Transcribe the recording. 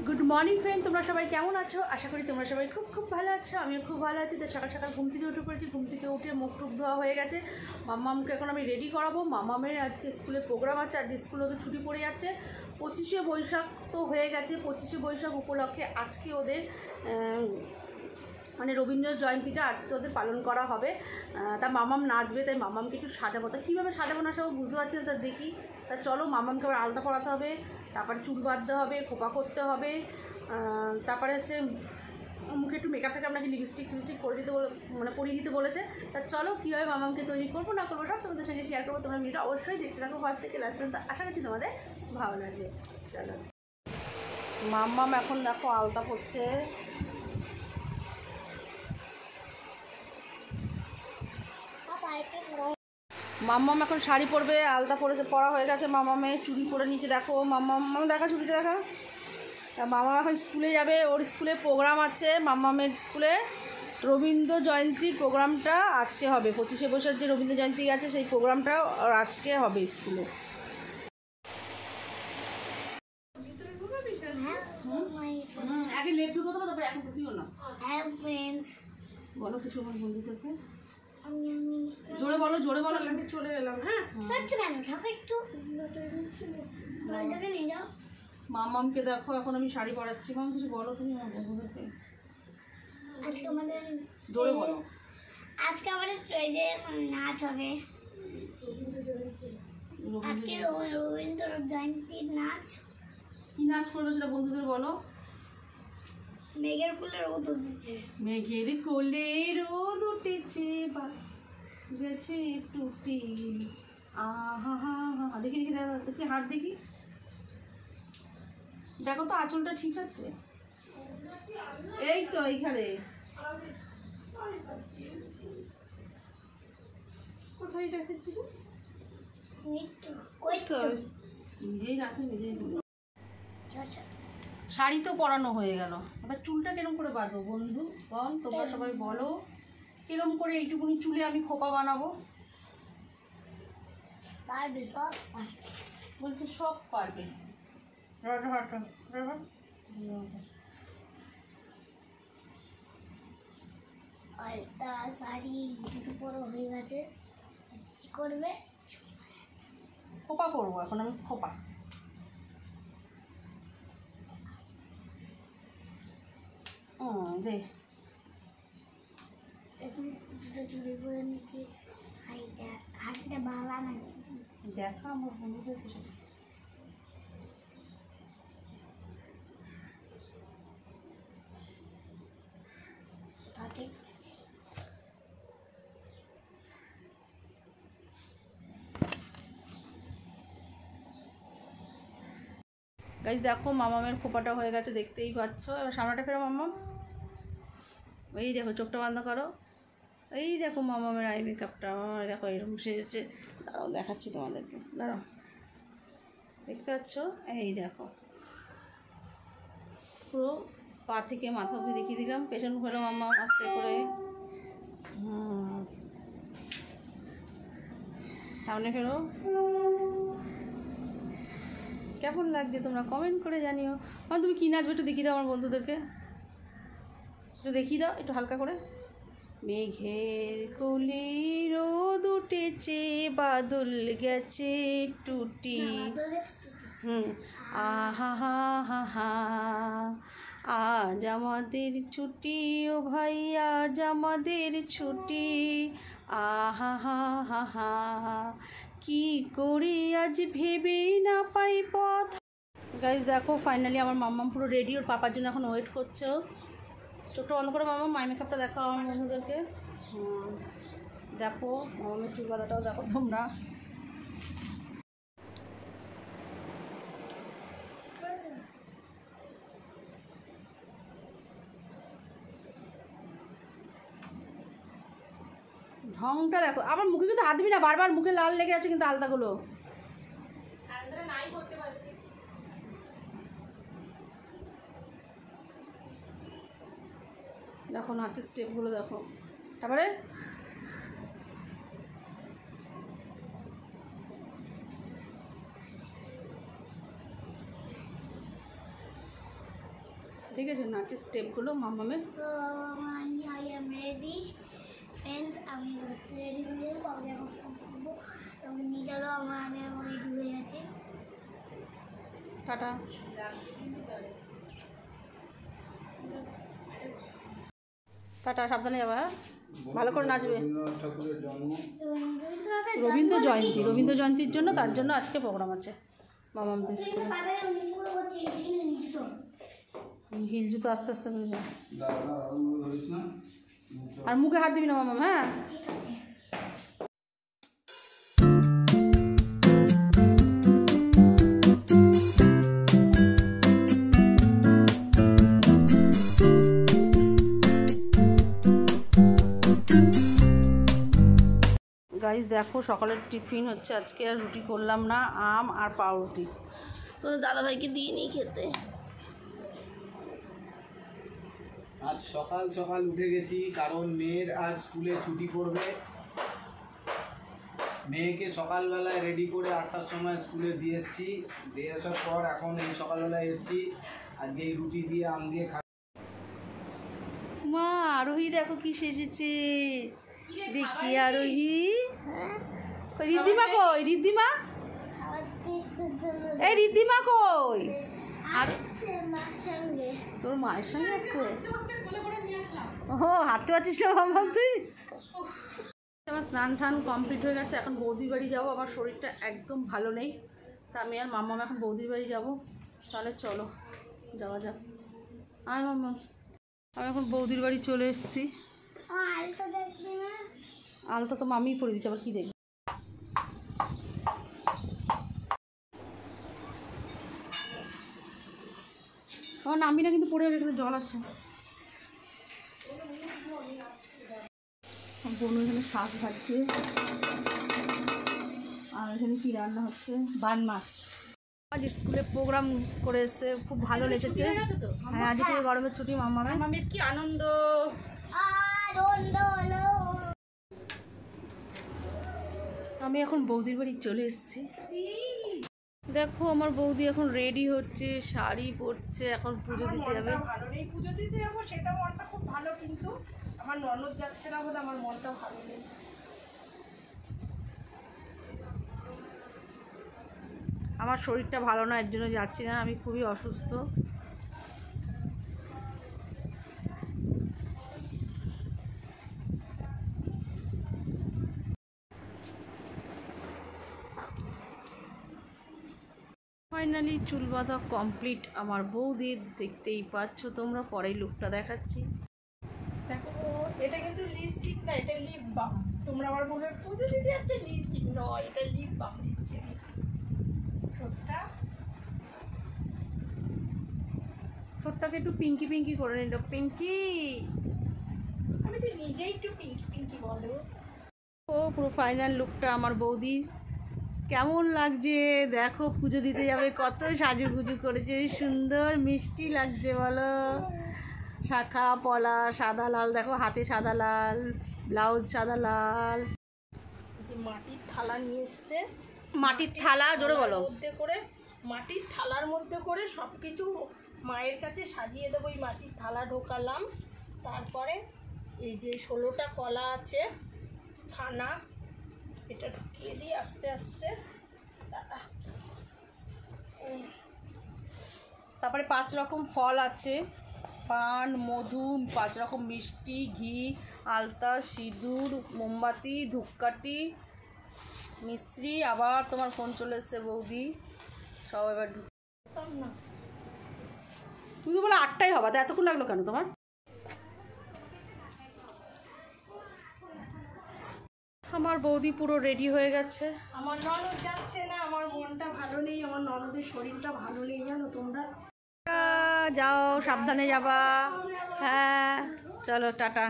Good morning friend, তোমরা সবাই কেমন আছো? আশা করি তোমরা সবাই খুব খুব ভালো আছো। আমিও খুব ভালো আছি। তো সকাল সকাল ঘুম থেকে উঠে পড়েছি। ঘুম থেকে উঠে মুখ টুক ধোয়া হয়ে গেছে। মাম্মামকে এখন আমি রেডি করাবো। মাম্মামের আজকে স্কুলে প্রোগ্রাম আছে, আজকে স্কুলে ওদের ছুটি পড়ে যাচ্ছে। 25শে বৈশাখ তো হয়ে গেছে। 25শে বৈশাখ উপলক্ষে আজকে ওদের মানে রবীন্দ্র জয়ন্তীটা আজকে ওদের পালন করা হবে। তা মামাম নাচবে, তাই মামামকে একটু সাজাবো। তা কীভাবে সাজাবো না সব বুঝতে পারছি না, তা দেখি। তা চলো, মামামকে আবার আলতা পরাতে হবে, তারপরে চুল বাঁধতে হবে, খোপা করতে হবে, তারপরে হচ্ছে মুখে একটু মেকআপ টেকআপ নাকি লিপস্টিক টিপস্টিক করে দিতে মানে পরিয়ে দিতে বলেছে। তা চলো কীভাবে মামামকে তৈরি করবো না করবো সব তোমাদের সঙ্গে শেয়ার করবো। তোমরা ভিডিওটা অবশ্যই দেখতে থাকো ফার্স্ট থেকে লাস্ট পর্যন্ত। আশা করছি তোমাদের ভালো লাগবে। চলো, মাম্মাম এখন দেখো আলতা পড়ছে। মাম্মাম এখন শাড়ি পরবে, আলতা পরা হয়ে গেছে। মামামে চুড়ি পরে নিচে দেখো। মাম্মাম দেখা, চুড়িটা দেখা। মামা এখন স্কুলে যাবে, ওর স্কুলে প্রোগ্রাম আছে। মাম্মামের স্কুলে রবীন্দ্র জয়ন্তীর প্রোগ্রামটা আজকে হবে। 25শে বৈশাখ যে রবীন্দ্র জয়ন্তী আছে সেই প্রোগ্রামটা আজকে হবে স্কুলে। আগে লেপ ঢুকো তো, তারপরে এখন ঢুকিও না। বলো কিছু আমার বন্ধুদেরকে। জোরে বলো, জোরে বলো। আমি চলে এলাম। হ্যাঁ, মামামকে দেখো এখন আমি শাড়ি পরাচ্ছি। মাম কিছু বলো তুমি আমার বন্ধুদেরকে। আজকে আমাদের জোরে বলো। আজকে আমাদের এই যে নাচ হবে। আজকে রবীন্দ্র জয়ন্তীর নাচ। কি নাচ করবে সেটা বন্ধুদের বলো। মেঘের কোলে রোদ উঠেছে, মেঘের কোলে রোদ উঠেছে, গেছে টুটি। আহা হা হা। দেখি দেখি দেখি, হাত দেখি। দেখো তো আঁচলটা ঠিক আছে? এই তো এইখানে। কোথায় রেখেছিল? নিজেই রাখে, নিজেই। শাড়ি তো পরানো হয়ে গেল, এবার চুলটা কিরম করে বাঁধবো বন্ধু বল? তোমরা সবাই বলো কিরম করে এইটুকুনি চুলে আমি খোপা বানাবো। পারবে, সব বলছে সব পারবে। আলতা শাড়ি দুটো বড় হয়ে গেছে, কি করবে? খোপা করবো এখন আমি, খোপা। দে এখন দুটো চুড়ি পরে নিচ্ছি। হাঁড়িটা বালা নাকি দেখা আমার বন্ধুদের কিছু। ঠিক আছে। গাইস দেখো মামামের খোপাটা হয়ে গেছে, দেখতেই পাচ্ছ। এবার সামনেটা ফেরো মামাম। এই দেখো চোখটা বন্ধ করো। এই দেখো মামামের আই মেকআপটা। মামা দেখো এরকম সেজেছে। দাঁড়াও দেখাচ্ছি তোমাদেরকে, দাঁড়াও। দেখতে পাচ্ছ? এই দেখো পুরো পা থেকে মাথা অবধি দেখিয়ে দিলাম। পেছন ফেরো মামা আস্তে করে। সামনে ফেরো। কেমন লাগছে তোমরা কমেন্ট করে জানিও। তুমি কী নাচবে একটু দেখিয়ে দাও আমার বন্ধুদেরকে, একটু দেখিয়ে দাও একটু হালকা করে। মেঘের কোলে রোদ উঠেছে, বাদল গেছে টুটি। আহা হা হা হা। আজ আমাদের ছুটি ও ভাই, আজ আমাদের ছুটি। আহা হা হা হা। কি করি আজ ভেবে না পাই পথ। গাইজ দেখো ফাইনালি আমার মাম্মাম পুরো রেডি, ওর পাপার জন্য এখন ওয়েট করছে। চোখটা বন্ধ করে মামা মাই মেকআপটা দেখো আমার বন্ধুদেরকে। দেখো মামামের চুল বাঁধাটাও দেখো তোমরা। ঢংটা দেখো। আবার মুখে কিন্তু হাত দিবি না, বারবার মুখে লাল লেগে আছে কিন্তু আলতাগুলো। দেখো নাচের স্টেপগুলো দেখো। তারপরে ঠিক আছে, নাচের স্টেপগুলো মামামের। তো আই এম রেডি ফ্রেন্ডস, আমি হচ্ছে রেডি হয়ে যাবো, আমি এখন ফোন করবো, তবে নিয়ে চলো আমি এখন রেডি হয়ে গেছি। টাটা। টাটা, সাবধানে যাবে। হ্যাঁ, ভালো করে নাচবে। রবীন্দ্র জয়ন্তীর জন্য, তার জন্য আজকে প্রোগ্রাম আছে মামামদের স্কুলে। হিল জুতো আস্তে আস্তে করে যা, আর মুখে হাত দিবি না মামাম। হ্যাঁ, গাইস দেখো সকালের টিফিন হচ্ছে আজকে, আর রুটি করলাম না, আম আর পাউরুটি। তো দাদাভাইকে দিয়ে নিই খেতে। আজ সকাল সকাল উঠে গেছি, কারণ মেয়ের আজ স্কুলে ছুটি পড়বে। মেয়েকে সকালবেলায় রেডি করে 8টার সময় স্কুলে দিয়ে এসেছি। দিয়ে আসার পর এখন এই সকালবেলায় এসেছি, আজকে এই রুটি দিয়ে আম দিয়ে মা আরোহী দেখো কি সেজেছে, দেখি আরোহী। রিদ্ধিমা কই? রিদ্ধিমা, এই রিদ্ধিমা কই? আর তোর মায়ের সঙ্গে আসছে? ও, হাঁটতে পারছিস না মামাম তুই? আমার স্নান টান কমপ্লিট হয়ে গেছে, এখন বৌদির বাড়ি যাবো। আমার শরীরটা একদম ভালো নেই, তা আমি আর মামাম এখন বৌদির বাড়ি যাবো। তাহলে চলো যাওয়া যাক। আয় মামাম, আমি এখন বৌদির বাড়ি চলে এসেছি। আলতা তো মামিই পরে দিচ্ছে, আবার কী দেখবি। আমার নামবি না কিন্তু, পড়ে যাবে, এখানে জল আছে। বোন এখানে শাক ভাজছে, আর এখানে কি রান্না হচ্ছে, বান মাছ। আজ স্কুলে প্রোগ্রাম করে এসছে, খুব ভালো লেগেছে। হ্যাঁ, আজকে থেকে গরমের ছুটি। মামামের কি আনন্দ। আমি এখন বৌদির বাড়ি চলে এসেছি। দেখো আমার বৌদি এখন রেডি হচ্ছে, শাড়ি পরছে, এখন পুজো দিতে যাবে। ভালো নেই, পুজো দিতে যাবো সেটা মনটা খুব ভালো, কিন্তু আমার ননদ যাচ্ছে না বলে আমার মনটা ভালো নেই। আমার শরীরটা ভালো না, এর জন্য যাচ্ছি না, আমি খুবই অসুস্থ। ফাইনালি চুল বাঁধা কমপ্লিট আমার বৌদির, দেখতেই পাচ্ছ তোমরা। পরেই লুকটা দেখাচ্ছি। দেখো, এটা কিন্তু লিপস্টিক না, এটা লিপ বাম। তোমরা আবার বলে পুজো দিতে যাচ্ছে, লিপস্টিক নয়, এটা লিপ বাম দিচ্ছে। ঠোঁটটাকে একটু পিঙ্কি পিঙ্কি করে নিল। পিঙ্কি, আমি তো নিজেই একটু পিঙ্কি পিঙ্কি বলো। ও পুরো ফাইনাল লুকটা আমার বৌদি। কেমন লাগছে দেখো, পুজো দিতে যাবে, কত সাজুগুজু করেছে, সুন্দর মিষ্টি লাগছে বলো। শাখা পলা সাদা লাল, দেখো হাতে সাদা লাল, ব্লাউজ সাদা লাল। মাটির থালা নিয়ে এসছে, মাটির থালা, জোরে বলো। মধ্যে করে, মাটির থালার মধ্যে করে সব কিছু মায়ের কাছে সাজিয়ে দেবো। এই মাটির থালা ঢোকালাম, তারপরে এই যে 16টা কলা আছে, ফানা, এটা ঢুকিয়ে দিই আস্তে আস্তে। তারপরে 5 রকম ফল আছে, পান, মধু, 5 রকম মিষ্টি, ঘি, আলতা, সিঁদুর, মোমবাতি, ধূপকাঠি, মিশ্রি। আবার তোমার ফোন চলে এসছে বৌদি, সব এবার না, তুমি তো বলে 8টাই হবা, তা এতক্ষণ লাগলো কেন তোমার? আমার বৌদি পুরো রেডি হয়ে গেছে। আমার ননদ যাচ্ছে না, আমার মনটা ভালো নেই, আমার ননদের শরীরটা ভালো নেই, জানো তোমরা। যাও, সাবধানে যাবা। হ্যাঁ চলো, টাটা।